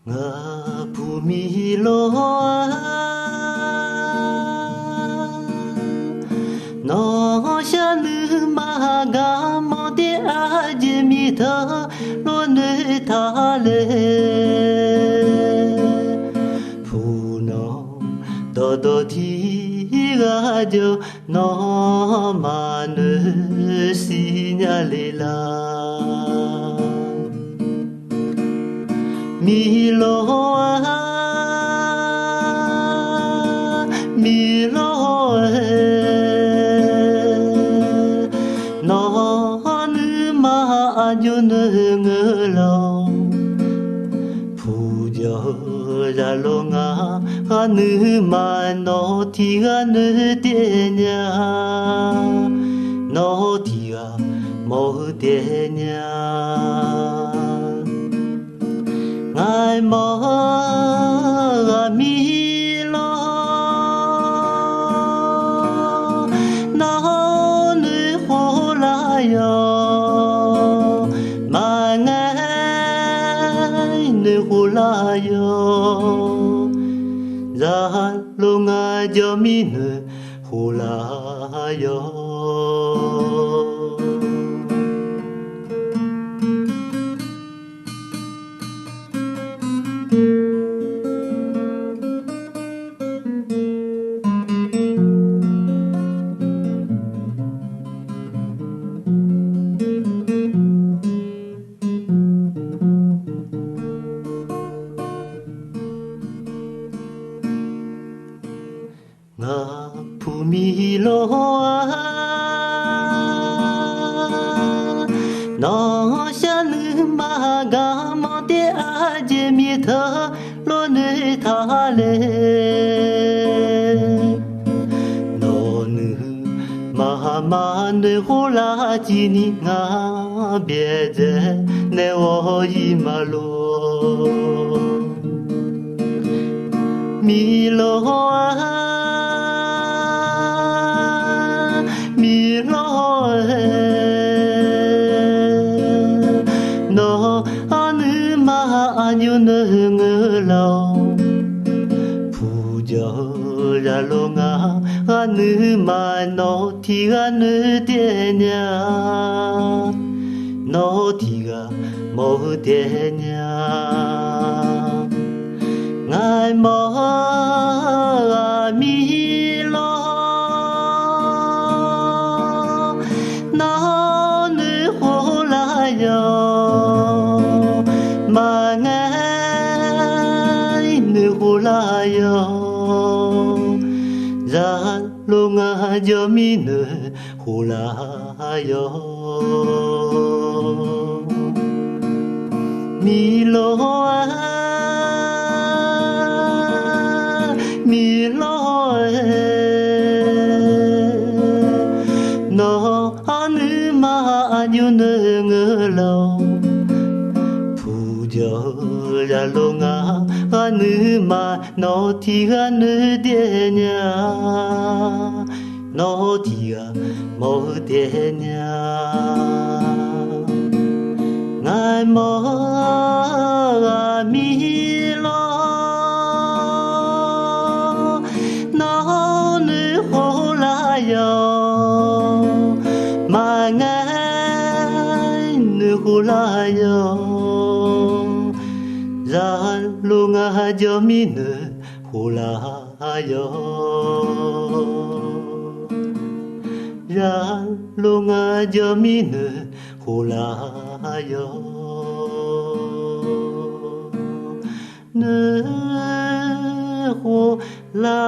ngã phù mi lo nó xa nữ mà gà mò tê a dê mi thơ lo nơi tha lê phù nó đô đô thi gà dô nó mà nơi xì nhà lê la mi lo mi lo nó nữ mà yo nữ ngơ lòng phù giờ ra lo ngã nữ mà nó thì nữ tiền nhà nó thì mô tiền nhà ngài mơ mi lo nó nữ khổ la yo mà ngài nữ khổ la yo ra lo ngài cho mi nữ khổ la yo ngã phù mi lo nó xa nữ mà gà mò tê a dê mi thơ lo nơi tha lê nó nữ mà nơi khổ la chi ni ngã bê dê nê wo yi ma lo mi lo nó nữ mà yo nữ ngơ lòng phù giờ ra lo ngã nữ mà nó thì nữ tiền nhà nó thì mô tiền nhà ngài mơ mi lo nó nữ khổ la yo mà ngài nữ khổ la yo ra lo ngà yo mi nữ khổ la yo mi lo mi lo nó nữ mà yo nữ ngơ lòng phù giờ ra lo ngã nữ mà nó thì nữ tiền nhà nó thì mô tiền nhà ngài mơ mi lo nó nữ khổ la yo mà ngài nữ khổ la yo ra lo ngà yo mi nữ khổ la yo ra lo ngà yo mi nữ khổ la yo nữ khổ la